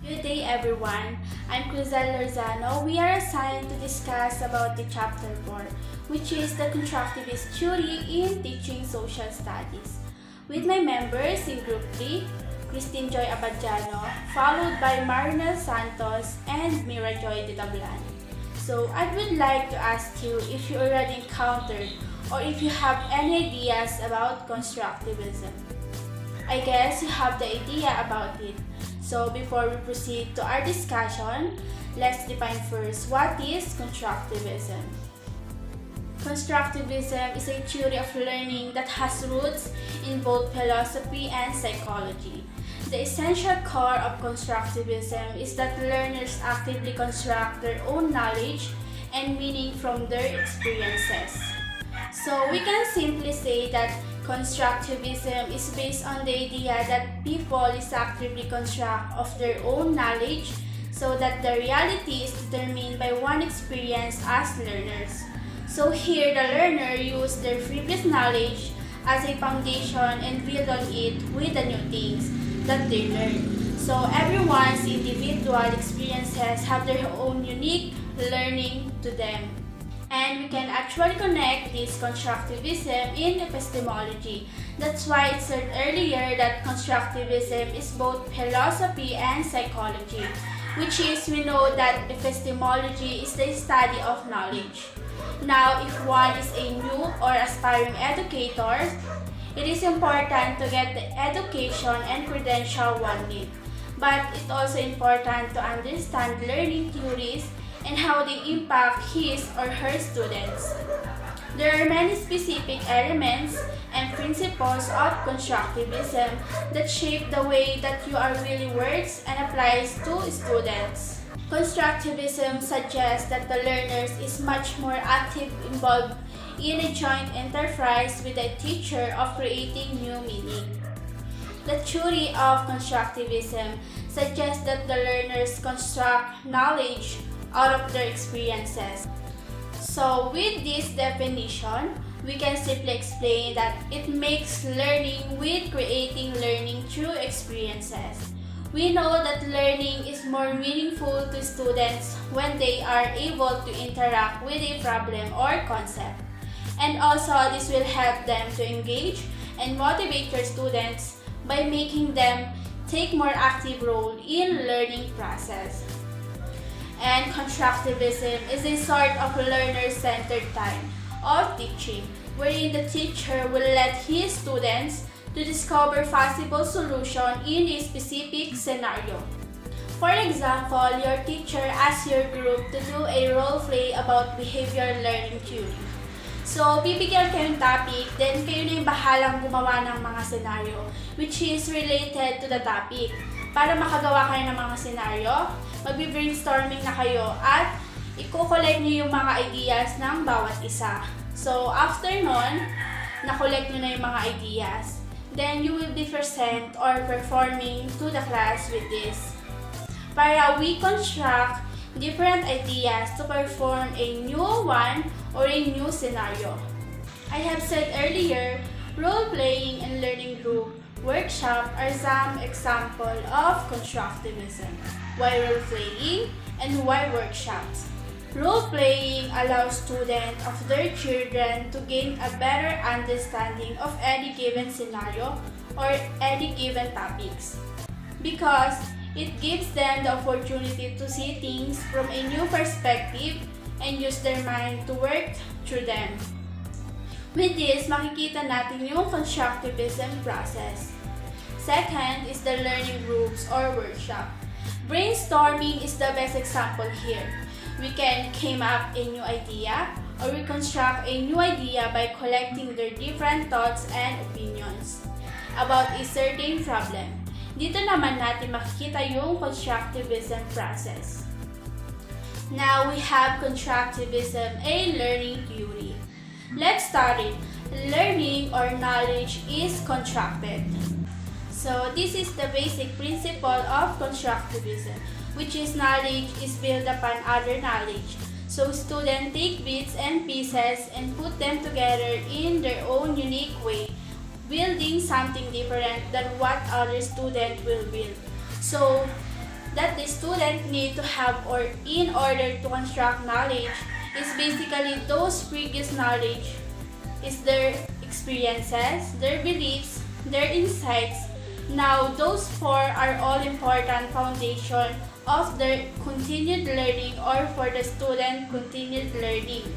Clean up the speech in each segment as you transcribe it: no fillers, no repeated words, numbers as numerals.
Good day everyone, I'm Cruzal Lorzano. We are assigned to discuss about the chapter 4, which is the Constructivist theory in teaching social studies. With my members in Group 3, Christine Joy Abadjano, followed by Marinel Santos and Mira Joy de Tablan. So I would like to ask you if you already encountered or if you have any ideas about constructivism. I guess you have the idea about it. So before we proceed to our discussion, let's define first what is constructivism. Constructivism is a theory of learning that has roots in both philosophy and psychology. The essential core of constructivism is that learners actively construct their own knowledge and meaning from their experiences. So we can simply say that constructivism is based on the idea that people is actively construct of their own knowledge so that the reality is determined by one experience as learners. So here the learner use their previous knowledge as a foundation and build on it with the new things that they learn. So everyone's individual experiences have their own unique learning to them. And we can actually connect this constructivism in epistemology. That's why it said earlier that constructivism is both philosophy and psychology, which is we know that epistemology is the study of knowledge. Now, if one is a new or aspiring educator, it is important to get the education and credential one needs. But it's also important to understand learning theories and how they impact his or her students. There are many specific elements and principles of constructivism that shape the way that you are really works and applies to students. Constructivism suggests that the learners is much more active involved in a joint enterprise with the teacher of creating new meaning. The theory of constructivism suggests that the learners construct knowledge out of their experiences. So with this definition, we can simply explain that it makes learning with creating learning through experiences. We know that learning is more meaningful to students when they are able to interact with a problem or concept. And also this will help them to engage and motivate your students by making them take more active role in learning process. And constructivism is a sort of learner-centered time of teaching, wherein the teacher will let his students to discover possible solution in a specific scenario. For example, your teacher asks your group to do a role play about behavior learning theory. So, bibigyan kayo ng topic, then kayo na yung bahalang gumawa ng mga scenario which is related to the topic. Para makagawa kayo ng mga scenario, magbi-brainstorming na kayo at i-collect nyo yung mga ideas ng bawat isa. So, after nun, na-collect nyo na yung mga ideas. Then, you will be present or performing to the class with this. Para we construct different ideas to perform a new one or a new scenario. I have said earlier, role-playing and learning group workshop are some example of constructivism. Why role-playing and why workshops? Role-playing allows students of their children to gain a better understanding of any given scenario or any given topics because it gives them the opportunity to see things from a new perspective and use their mind to work through them. With this, makikita natin yung constructivism process. Second is the learning groups or workshop. Brainstorming is the best example here. We can come up a new idea or reconstruct a new idea by collecting their different thoughts and opinions about a certain problem. Dito naman natin makikita yung constructivism process. Now we have constructivism, a learning theory. Let's start it. Learning or knowledge is constructed. So this is the basic principle of constructivism, which is knowledge is built upon other knowledge. So students take bits and pieces and put them together in their own unique way, building something different than what other student will build. So that the student need to have or in order to construct knowledge is basically those previous knowledge is their experiences, their beliefs, their insights. Now, those four are all important foundation of their continued learning or for the student continued learning.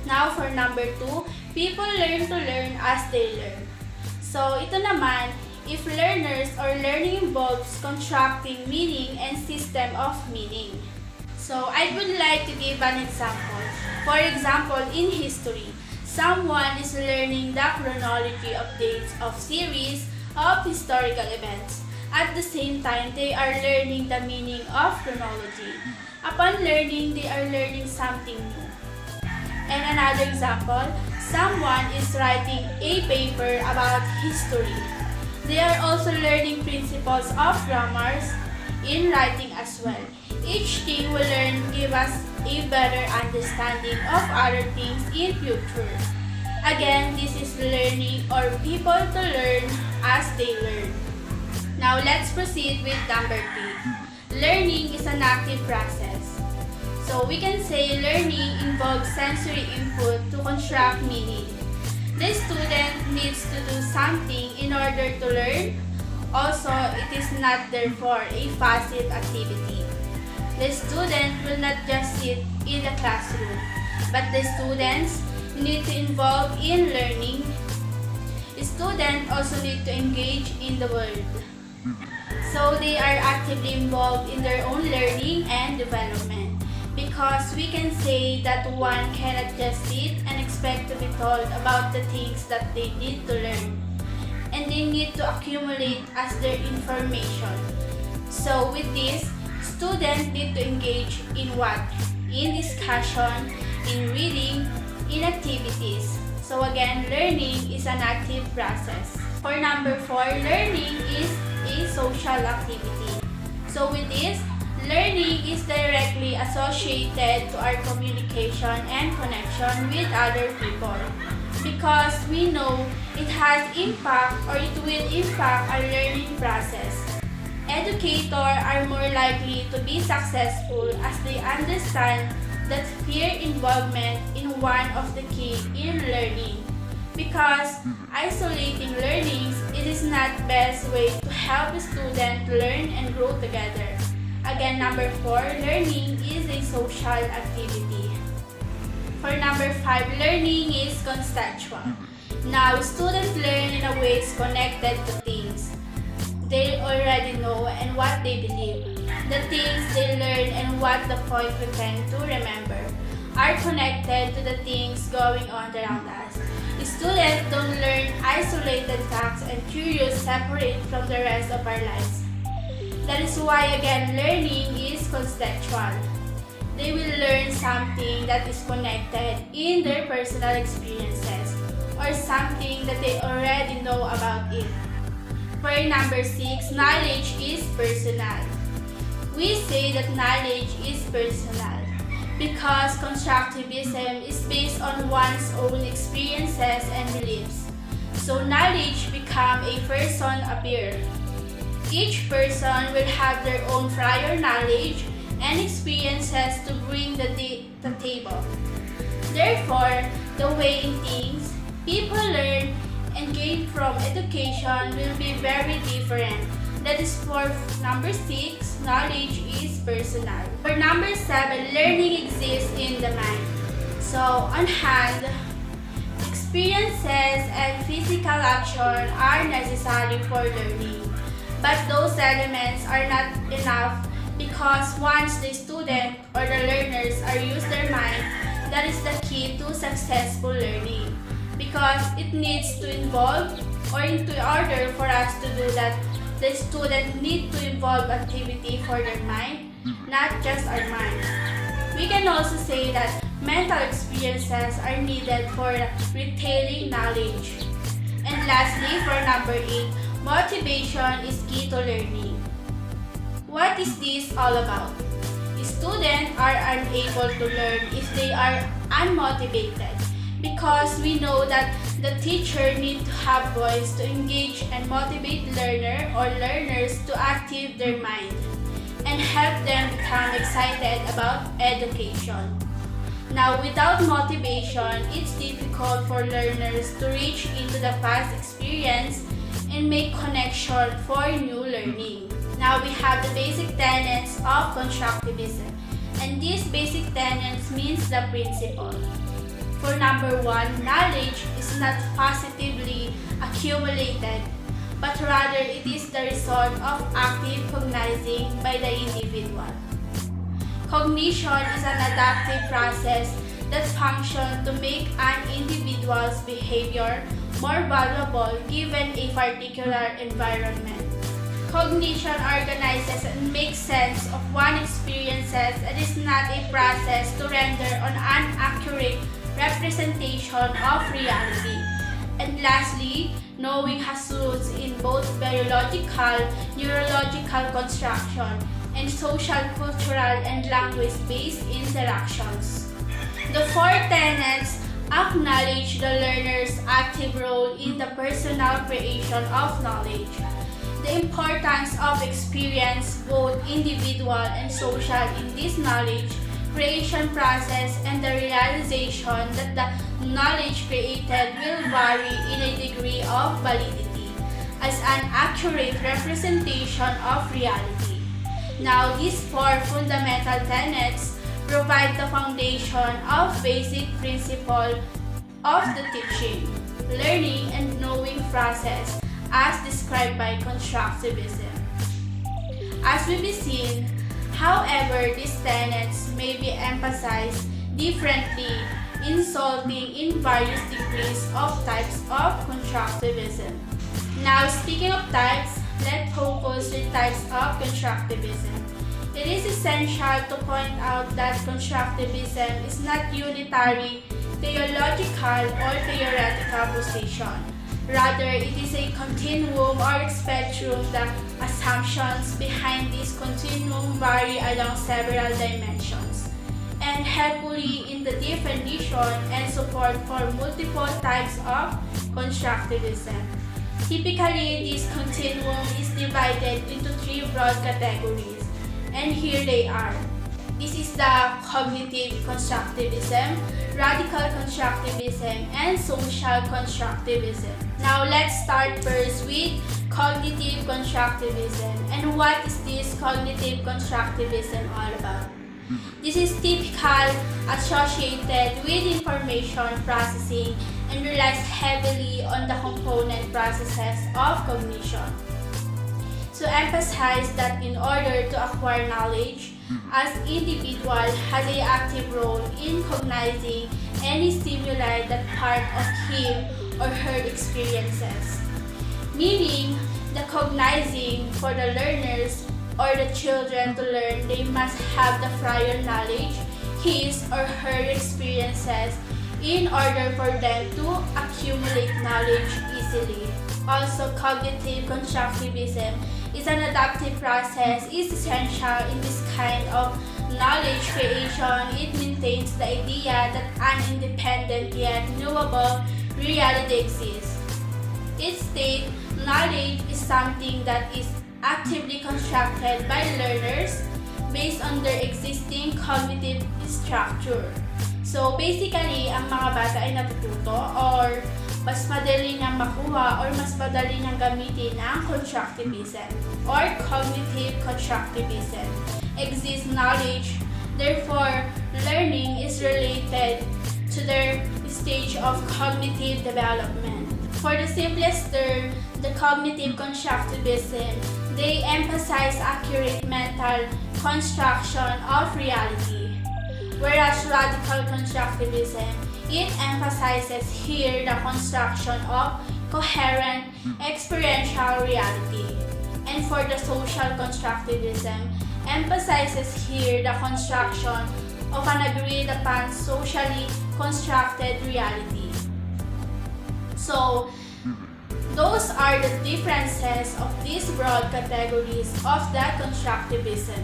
Now, for number 2, people learn to learn as they learn. So, ito naman, if learners or learning involves constructing meaning and system of meaning. So, I would like to give an example. For example, in history, someone is learning the chronology of dates of series of historical events. At the same time, they are learning the meaning of chronology. Upon learning, they are learning something new. And another example, someone is writing a paper about history. They are also learning principles of grammars in writing as well. Each thing we learn give us a better understanding of other things in future. Again, this is learning or people to learn as they learn. Now let's proceed with number 3. Learning is an active process. So we can say learning involves sensory input to construct meaning. The student needs to do something in order to learn. Also, it is not therefore a passive activity. The student will not just sit in the classroom, but the students need to involve in learning. Students also need to engage in the world. So they are actively involved in their own learning and development. Because we can say that one cannot just sit and expect to be told about the things that they need to learn. And they need to accumulate as their information. So with this, students need to engage in what? In discussion, in reading, in activities. So again, learning is an active process. For number 4, learning is a social activity. So with this, learning is directly associated to our communication and connection with other people. Because we know it has impact or it will impact our learning process. Educators are more likely to be successful as they understand that peer involvement in one of the key in learning. Because isolating learnings, it is not best way to help the student learn and grow together. Again, number 4, learning is a social activity. For number 5, learning is conceptual. Now, students learn in a ways connected to things they already know and what they believe. The things they learn and what the point we tend to remember are connected to the things going on around us. Students don't learn isolated facts and curious separate from the rest of our lives. That is why again learning is conceptual. They will learn something that is connected in their personal experiences or something that they already know about it. For number 6, knowledge is personal. We say that knowledge is personal because constructivism is based on one's own experiences and beliefs. So knowledge become a person appear. Each person will have their own prior knowledge and experiences to bring the table. Therefore, the way in things people learn and gain from education will be very different. That is for number 6, knowledge is personal. For number 7, learning exists in the mind. So, on hand, experiences and physical action are necessary for learning. But those elements are not enough because once the student or the learners are use their mind, that is the key to successful learning. Because it needs to involve, or in order for us to do that, the student need to involve activity for their mind, not just our mind. We can also say that mental experiences are needed for retaining knowledge. And lastly, for number 8, motivation is key to learning. What is this all about? Students are unable to learn if they are unmotivated because we know that the teacher needs to have voice to engage and motivate learner or learners to active their mind. and help them become excited about education. Now, without motivation, it's difficult for learners to reach into the past experience and make connection for new learning. Now, we have the basic tenets of constructivism, and these basic tenets means the principle. For number one, knowledge is not positively accumulated, but rather it is the result of active cognizing by the individual. Cognition is an adaptive process that functions to make an individual's behavior more valuable given a particular environment. Cognition organizes and makes sense of one experiences and is not a process to render an accurate representation of reality. And lastly, knowing has roots in both biological, neurological construction, and social, cultural, and language-based interactions. The four tenets acknowledge the learner's active role in the personal creation of knowledge, the importance of experience, both individual and social, in this knowledge creation process, and the realization that the knowledge created will vary in a degree of validity as an accurate representation of reality. Now, these four fundamental tenets provide the foundation of basic principle of the teaching, learning, and knowing process as described by constructivism. As will be seen, however, these tenets may be emphasized differently, resulting in various degrees of types of constructivism. Now, speaking of types, let's focus on types of constructivism. It is essential to point out that constructivism is not unitary, theological, or theoretical position. Rather, it is a continuum or spectrum. The assumptions behind this continuum vary along several dimensions and helpfully in the definition and support for multiple types of constructivism. Typically, this continuum is divided into three broad categories, and here they are. This is the cognitive constructivism, radical constructivism, and social constructivism. Now, let's start first with cognitive constructivism. And what is this cognitive constructivism all about? This is typical, associated with information processing, and relies heavily on the component processes of cognition. To emphasize that in order to acquire knowledge, as individual has an active role in cognizing any stimuli that part of him or her experiences. Meaning, the cognizing for the learners or the children to learn, they must have the prior knowledge, his or her experiences, in order for them to accumulate knowledge easily. Also, cognitive constructivism is an adaptive process, is essential in this kind of knowledge creation. It maintains the idea that an independent yet knowable reality exists. It states knowledge is something that is actively constructed by learners based on their existing cognitive structure. So basically, ang mga bata ay natututo or mas madali niyang makuha or mas madali niyang gamitin ang constructivism or cognitive constructivism. Exists knowledge, therefore, learning is related to their stage of cognitive development. For the simplest term, the cognitive constructivism, they emphasize accurate mental construction of reality. Whereas radical constructivism, it emphasizes here the construction of coherent experiential reality. And for the social constructivism, emphasizes here the construction of an agreed upon socially constructed reality. So, those are the differences of these broad categories of the constructivism.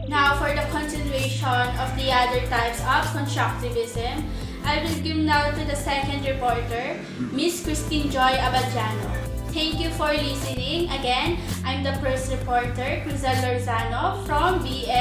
Now, for the continuation of the other types of constructivism, I will give now to the second reporter, Miss Christine Joy Abadiano. Thank you for listening. Again, I'm the first reporter, Crisel Lorzano from BS